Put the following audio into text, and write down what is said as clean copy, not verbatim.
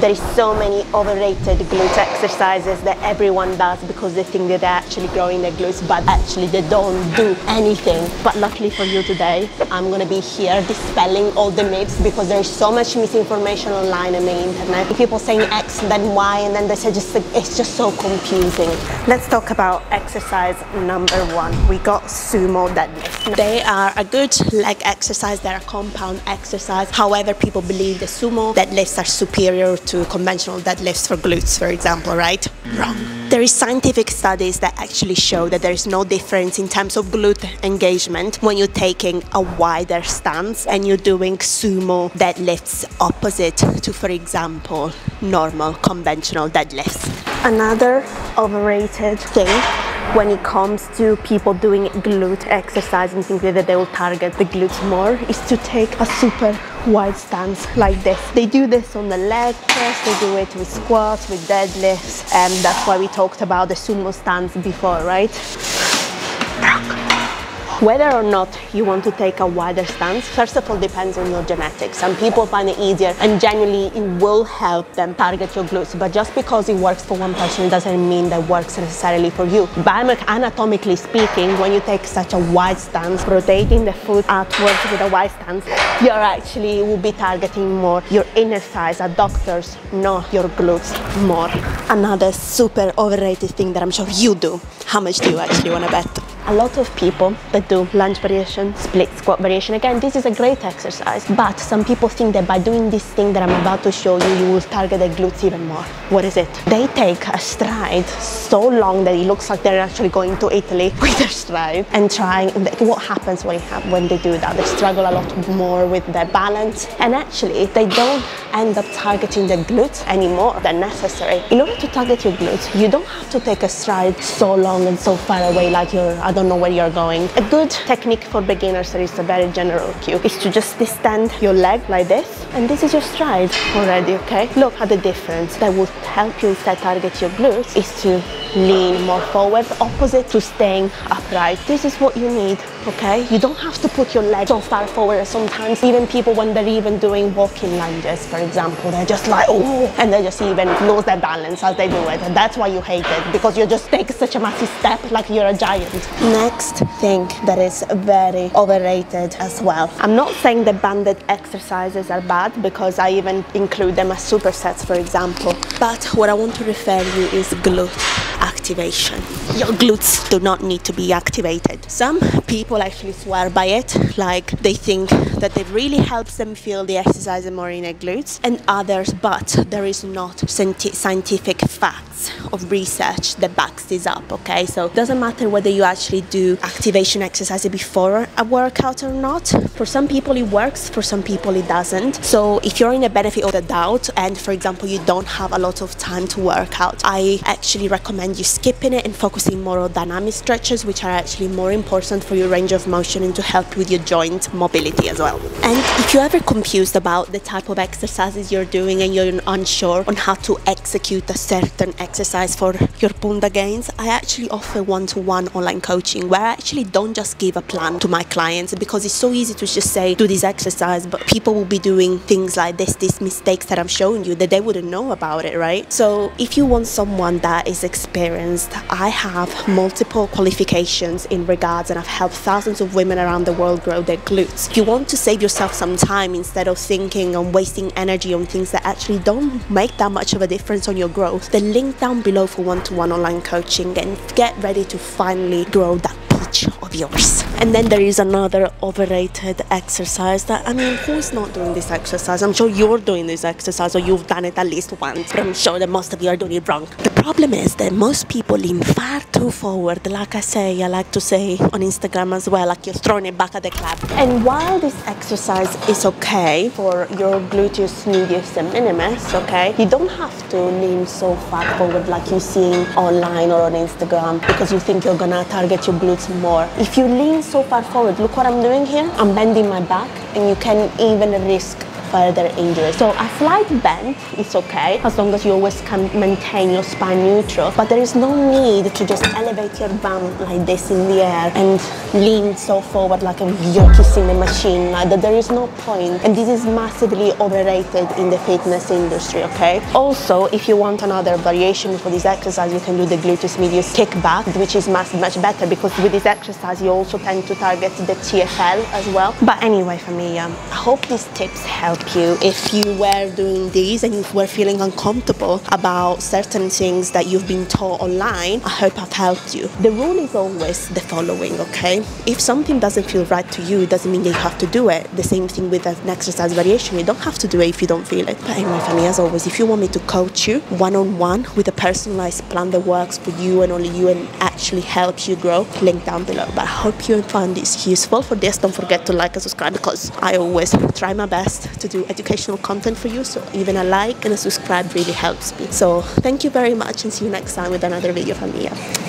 There is so many overrated glute exercises that everyone does because they think that they're actually growing their glutes, but actually they don't do anything. But luckily for you today, I'm gonna be here dispelling all the myths, because there's so much misinformation online and the internet. People saying X and then Y, and then they say it's just so confusing. Let's talk about exercise number 1. We got sumo deadlifts. They are a good leg exercise. They're a compound exercise. However, people believe the sumo deadlifts are superior to conventional deadlifts for glutes, for example, right? Wrong. There is scientific studies that actually show that there is no difference in terms of glute engagement when you're taking a wider stance and you're doing sumo deadlifts opposite to, for example, normal conventional deadlifts. Another overrated thing when it comes to people doing glute exercise and thinking that they will target the glutes more is to take a super wide stance like this. They do this on the leg press, they do it with squats, with deadlifts, and that's why we talked about the sumo stance before, right? Whether or not you want to take a wider stance, first of all, depends on your genetics. Some people find it easier, and genuinely it will help them target your glutes. But just because it works for one person, it doesn't mean that works necessarily for you. Anatomically speaking, when you take such a wide stance, rotating the foot outwards with a wide stance, you're actually will be targeting more your inner thighs, adductors, not your glutes more. Another super overrated thing that I'm sure you do. How much do you actually want to bet? A lot of people that do lunge variation, split squat variation, again, this is a great exercise, but some people think that by doing this thing that I'm about to show you, you will target the glutes even more. What is it? They take a stride so long that it looks like they're actually going to Italy with their stride and trying. What happens when they do that? They struggle a lot more with their balance, and actually they don't end up targeting the glutes anymore than necessary. In order to target your glutes, you don't have to take a stride so long and so far away like I don't know where you're going. A good technique for beginners, there is a very general cue, is to just distend your leg like this, and this is your stride already, okay? Look at the difference. That will help you instead target your glutes is to lean more forward, opposite to staying upright. This is what you need, okay? You don't have to put your leg so far forward. Sometimes even people, when they're even doing walking lunges, for example, they're just like, oh, and they just even lose their balance as they do it. And that's why you hate it, because you just take such a massive step like you're a giant. Next thing that is very overrated as well. I'm not saying the banded exercises are bad, because I even include them as supersets, for example. But what I want to refer you is glute activation. Your glutes do not need to be activated. Some people actually swear by it, like they think that it really helps them feel the exercise more in their glutes, and others, but there is not scientific facts of research that backs this up, okay? So it doesn't matter whether you actually do activation exercises before a workout or not. For some people it works, for some people it doesn't. So if you're in a benefit of the doubt, and for example you don't have a lot of time to work out, I actually recommend you skipping it and focusing more on dynamic stretches, which are actually more important for your range of motion and to help with your joint mobility as well. And if you're ever confused about the type of exercises you're doing and you're unsure on how to execute a certain exercise for your bunda gains, I actually offer one-to-one online coaching, where I actually don't just give a plan to my clients, because it's so easy to just say do this exercise, but people will be doing things like these mistakes that I'm showing you that they wouldn't know about it, right? So if you want someone that is experienced, I have multiple qualifications in regards, and I've helped thousands of women around the world grow their glutes. If you want to save yourself some time instead of thinking on wasting energy on things that actually don't make that much of a difference on your growth, the link down below for one-to-one online coaching, and get ready to finally grow that peach of yours. And then there is another overrated exercise that, I mean, who's not doing this exercise? I'm sure you're doing this exercise, or you've done it at least once, but I'm sure that most of you are doing it wrong. The problem is that most people lean far too forward. Like I like to say on Instagram as well, like you're throwing it back at the club. And while this exercise is okay for your gluteus medius and minimus, okay, you don't have to lean so far forward like you see online or on Instagram, because you think you're gonna target your glutes more. If you lean so far forward, look what I'm doing here. I'm bending my back, and you can even risk further injuries. So a slight bend is okay, as long as you always can maintain your spine neutral, but there is no need to just elevate your bum like this in the air and lean so forward like you're kissing a machine. Like that, there is no point, and this is massively overrated in the fitness industry, okay? Also, if you want another variation for this exercise, you can do the gluteus medius kickback, which is much better, because with this exercise you also tend to target the TFL as well. But anyway, familia, I hope these tips help you. If you were doing these and you were feeling uncomfortable about certain things that you've been taught online, I hope I've helped you. The rule is always the following, okay? If something doesn't feel right to you, it doesn't mean that you have to do it. The same thing with an exercise variation. You don't have to do it if you don't feel it. But anyway, family, as always, if you want me to coach you one-on-one with a personalized plan that works for you and only you and actually helps you grow, link down below. But I hope you found this useful. For this, don't forget to like and subscribe, because I always try my best to do educational content for you. So even a like and a subscribe really helps me. So thank you very much, and see you next time with another video, familia.